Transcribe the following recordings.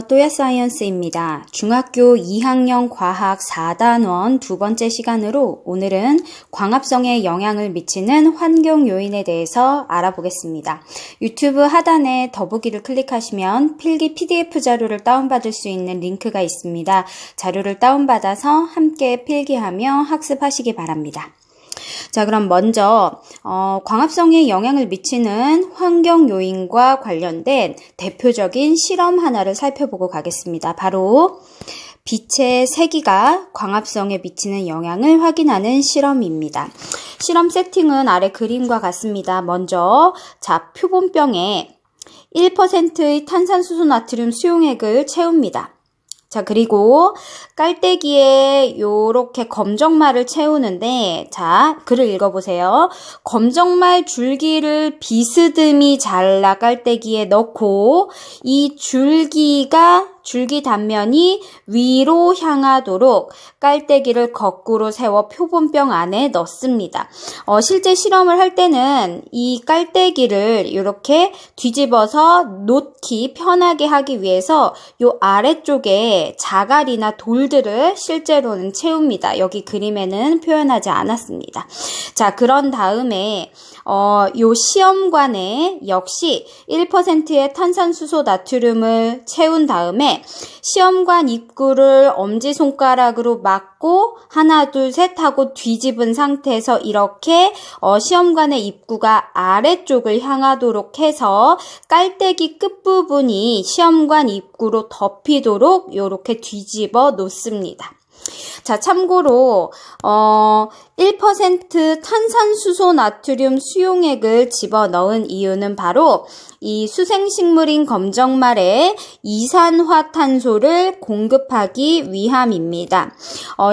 또야사이언스입니다. 중학교 2학년 과학 4단원 두 번째 시간으로 오늘은 광합성에 영향을 미치는 환경 요인에 대해서 알아보겠습니다. 유튜브 하단에 더보기를 클릭하시면 필기 PDF 자료를 다운받을 수 있는 링크가 있습니다. 자료를 다운받아서 함께 필기하며 학습하시기 바랍니다. 자, 그럼 먼저 광합성에 영향을 미치는 환경 요인과 관련된 대표적인 실험 하나를 살펴보고 가겠습니다. 바로 빛의 세기가 광합성에 미치는 영향을 확인하는 실험입니다. 실험 세팅은 아래 그림과 같습니다. 먼저 표본병에 1%의 탄산수소 나트륨 수용액을 채웁니다. 자, 그리고 깔때기에 요렇게 검정말을 채우는데, 자, 글을 읽어보세요. 검정말 줄기를 비스듬히 잘라 깔때기에 넣고, 이 줄기 단면이 위로 향하도록 깔때기를 거꾸로 세워 표본병 안에 넣습니다. 실제 실험을 할 때는 이 깔때기를 이렇게 뒤집어서 놓기 편하게 하기 위해서 요 아래쪽에 자갈이나 돌들을 실제로는 채웁니다. 여기 그림에는 표현하지 않았습니다. 자, 그런 다음에 요 시험관에 역시 1%의 탄산수소 나트륨을 채운 다음에 시험관 입구를 엄지손가락으로 막고 하나 둘 셋 하고 뒤집은 상태에서 이렇게 시험관의 입구가 아래쪽을 향하도록 해서 깔때기 끝부분이 시험관 입구로 덮이도록 이렇게 뒤집어 놓습니다. 자, 참고로 1% 탄산수소 나트륨 수용액을 집어넣은 이유는 바로 이 수생식물인 검정말에 이산화탄소를 공급하기 위함입니다.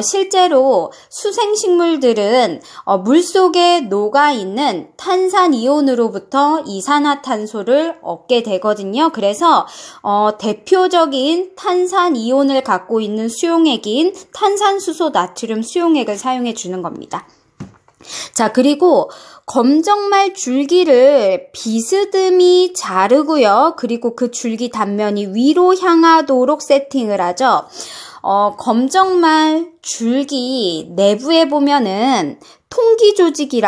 실제로 수생식물들은 물속에 녹아있는 탄산이온으로부터 이산화탄소를 얻게 되거든요. 그래서 대표적인 탄산이온을 갖고 있는 수용액인 탄산수소 나트륨 수용액을 사용해 주는 겁니다. 자, 그리고 검정말 줄기를 비스듬히 자르고요. 그리고 그 줄기 단면이 위로 향하도록 세팅을 하죠. 검정말 줄기 내부에 보면은 통기 조직이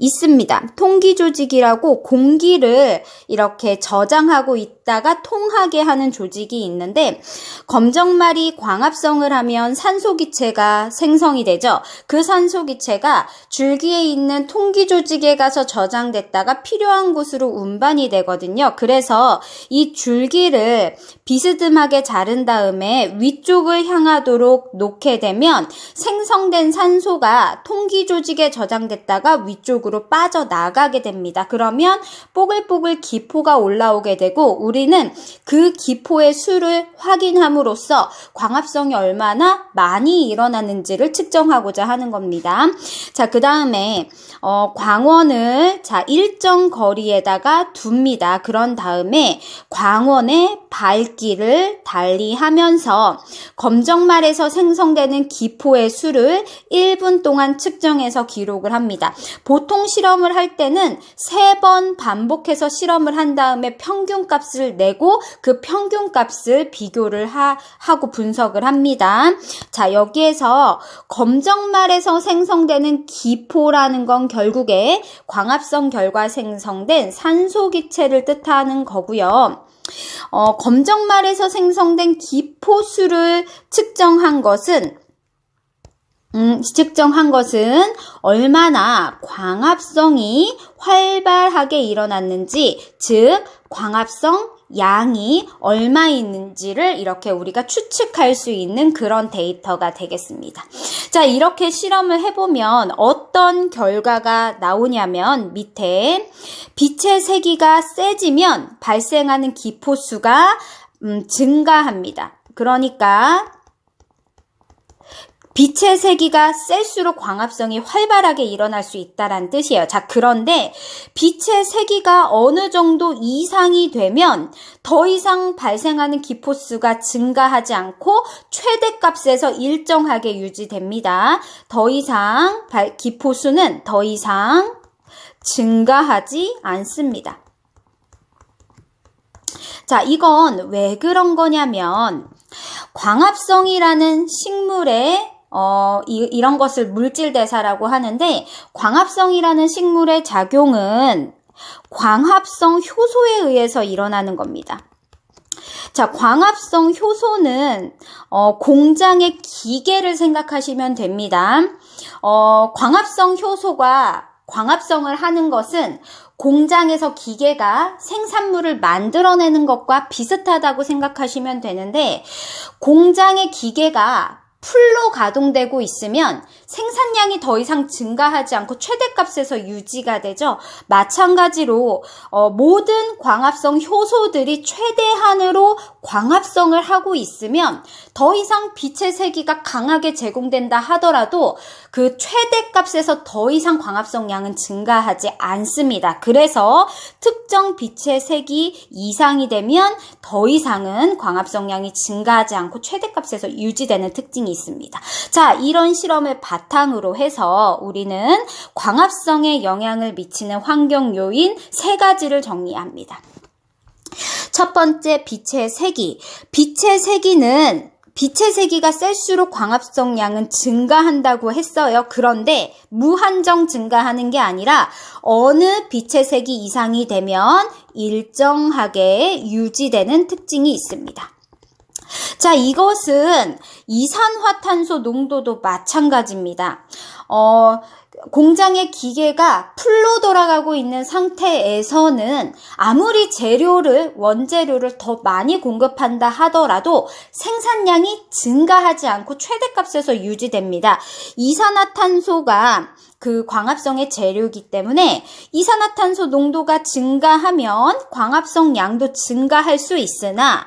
있습니다. 통기 조직이라고 공기를 이렇게 저장하고 있다가 통하게 하는 조직이 있는데, 검정말이 광합성을 하면 산소기체가 생성이 되죠. 그 산소기체가 줄기에 있는 통기 조직에 가서 저장됐다가 필요한 곳으로 운반이 되거든요. 그래서 이 줄기를 비스듬하게 자른 다음에 위쪽을 향하도록 놓게 되면 생성된 산소가 통기 조직에 저장됐다가 위쪽으로 빠져나가게 됩니다. 그러면 뽀글뽀글 기포가 올라오게 되고 우리는 그 기포의 수를 확인함으로써 광합성이 얼마나 많이 일어나는지를 측정하고자 하는 겁니다. 자, 그 다음에 광원을 일정 거리에다가 둡니다. 그런 다음에 광원의 밝기를 달리하면서 검정말에서 생성되는 기포의 수를 1분 동안 측정해서 기록을 합니다. 보통 실험을 할 때는 3번 반복해서 실험을 한 다음에 평균값을 내고 그 평균값을 비교를 하고 분석을 합니다. 자, 여기에서 검정말에서 생성되는 기포라는 건 결국에 광합성 결과 생성된 산소기체를 뜻하는 거고요. 검정말에서 생성된 기포수를 측정한 것은 얼마나 광합성이 활발하게 일어났는지, 즉 광합성 양이 얼마 있는지를 이렇게 우리가 추측할 수 있는 그런 데이터가 되겠습니다. 자, 이렇게 실험을 해보면 어떤 결과가 나오냐면 밑에 빛의 세기가 세지면 발생하는 기포수가 증가합니다. 그러니까 빛의 세기가 셀수록 광합성이 활발하게 일어날 수 있다는 뜻이에요. 자, 그런데 빛의 세기가 어느 정도 이상이 되면 더 이상 발생하는 기포수가 증가하지 않고 최대값에서 일정하게 유지됩니다. 기포수는 더 이상 증가하지 않습니다. 자, 이건 왜 그런 거냐면 광합성이라는 식물의 이런 것을 물질대사라고 하는데, 광합성이라는 식물의 작용은 광합성 효소에 의해서 일어나는 겁니다. 자, 광합성 효소는 공장의 기계를 생각하시면 됩니다. 광합성 효소가 광합성을 하는 것은 공장에서 기계가 생산물을 만들어내는 것과 비슷하다고 생각하시면 되는데, 공장의 기계가 풀로 가동되고 있으면 생산량이 더 이상 증가하지 않고 최대값에서 유지가 되죠. 마찬가지로 모든 광합성 효소들이 최대한으로 광합성을 하고 있으면 더 이상 빛의 세기가 강하게 제공된다 하더라도 그 최대값에서 더 이상 광합성 양은 증가하지 않습니다. 그래서 특정 빛의 세기 이상이 되면 더 이상은 광합성 양이 증가하지 않고 최대값에서 유지되는 특징이 있습니다. 자, 이런 실험을 바탕으로 해서 우리는 광합성에 영향을 미치는 환경 요인 3가지를 정리합니다. 첫 번째, 빛의 세기. 빛의 세기가 셀수록 광합성 양은 증가한다고 했어요. 그런데 무한정 증가하는 게 아니라 어느 빛의 세기 이상이 되면 일정하게 유지되는 특징이 있습니다. 자, 이것은 이산화탄소 농도도 마찬가지입니다. 공장의 기계가 풀로 돌아가고 있는 상태에서는 아무리 원재료를 더 많이 공급한다 하더라도 생산량이 증가하지 않고 최대값에서 유지됩니다. 이산화탄소가 그 광합성의 재료이기 때문에 이산화탄소 농도가 증가하면 광합성 양도 증가할 수 있으나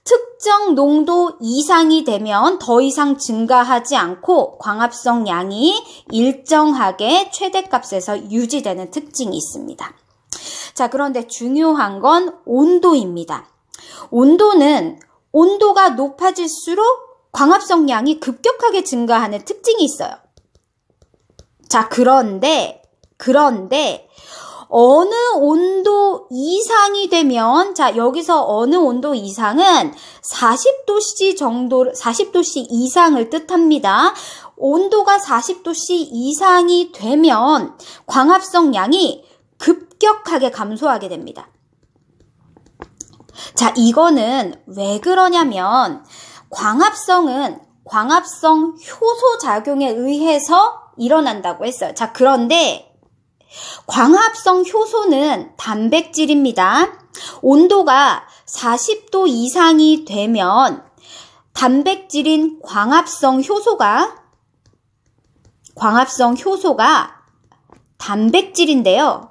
특정 농도 이상이 되면 더 이상 증가하지 않고 광합성 양이 일정하게 최대값에서 유지되는 특징이 있습니다. 자, 그런데 중요한 건 온도입니다. 온도가 높아질수록 광합성 양이 급격하게 증가하는 특징이 있어요. 자, 그런데 어느 온도 이상이 되면, 자, 여기서 어느 온도 이상은 40도씨 이상을 뜻합니다. 온도가 40도씨 이상이 되면 광합성 양이 급격하게 감소하게 됩니다. 자, 이거는 왜 그러냐면 광합성은 광합성 효소 작용에 의해서 일어난다고 했어요. 자, 그런데 광합성 효소는 단백질입니다. 온도가 40도 이상이 되면 단백질인 광합성 효소가 단백질인데요.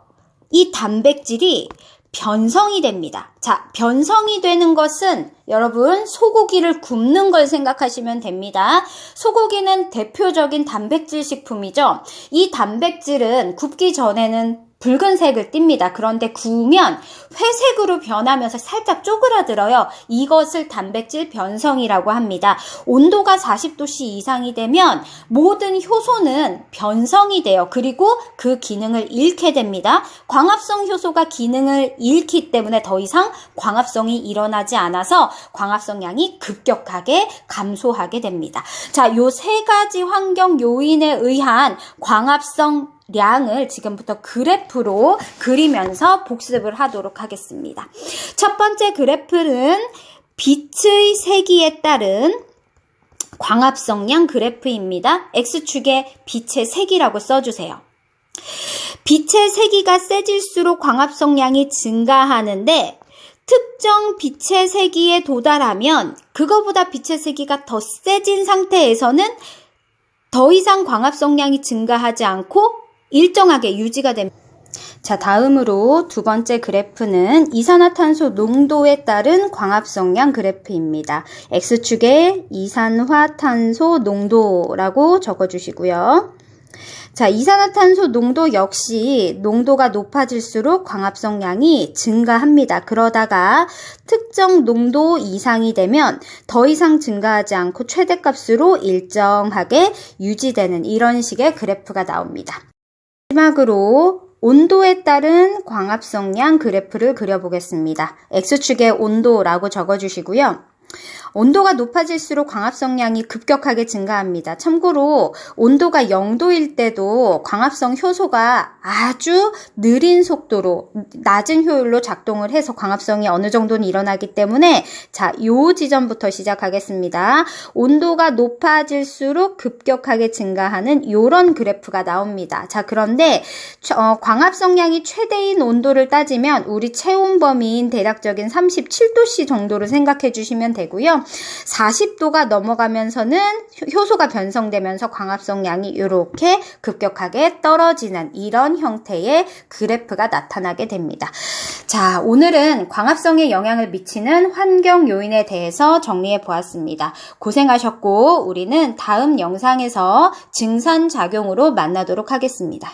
이 단백질이 변성이 됩니다. 자, 변성이 되는 것은 여러분 소고기를 굽는 걸 생각하시면 됩니다. 소고기는 대표적인 단백질 식품이죠. 이 단백질은 굽기 전에는 붉은색을 띱니다. 그런데 구우면 회색으로 변하면서 살짝 쪼그라들어요. 이것을 단백질 변성이라고 합니다. 온도가 40도씨 이상이 되면 모든 효소는 변성이 돼요. 그리고 그 기능을 잃게 됩니다. 광합성 효소가 기능을 잃기 때문에 더 이상 광합성이 일어나지 않아서 광합성 양이 급격하게 감소하게 됩니다. 자, 요 3가지 환경 요인에 의한 광합성 량을 지금부터 그래프로 그리면서 복습을 하도록 하겠습니다. 첫 번째 그래프는 빛의 세기에 따른 광합성량 그래프입니다. X축에 빛의 세기라고 써주세요. 빛의 세기가 세질수록 광합성량이 증가하는데 특정 빛의 세기에 도달하면 그거보다 빛의 세기가 더 세진 상태에서는 더 이상 광합성량이 증가하지 않고 일정하게 유지가 됩니다. 자, 다음으로 두 번째 그래프는 이산화탄소 농도에 따른 광합성량 그래프입니다. X축에 이산화탄소 농도라고 적어주시고요. 자, 이산화탄소 농도 역시 농도가 높아질수록 광합성량이 증가합니다. 그러다가 특정 농도 이상이 되면 더 이상 증가하지 않고 최대값으로 일정하게 유지되는 이런 식의 그래프가 나옵니다. 마지막으로 온도에 따른 광합성량 그래프를 그려보겠습니다. X축에 온도라고 적어주시고요. 온도가 높아질수록 광합성량이 급격하게 증가합니다. 참고로 온도가 0도일 때도 광합성 효소가 아주 느린 속도로 낮은 효율로 작동을 해서 광합성이 어느 정도는 일어나기 때문에 자, 요 지점부터 시작하겠습니다. 온도가 높아질수록 급격하게 증가하는 요런 그래프가 나옵니다. 자, 그런데 광합성량이 최대인 온도를 따지면 우리 체온 범위인 대략적인 37도씨 정도를 생각해 주시면 되고요. 40도가 넘어가면서는 효소가 변성되면서 광합성량이 이렇게 급격하게 떨어지는 이런 형태의 그래프가 나타나게 됩니다. 자, 오늘은 광합성에 영향을 미치는 환경 요인에 대해서 정리해 보았습니다. 고생하셨고 우리는 다음 영상에서 증산작용으로 만나도록 하겠습니다.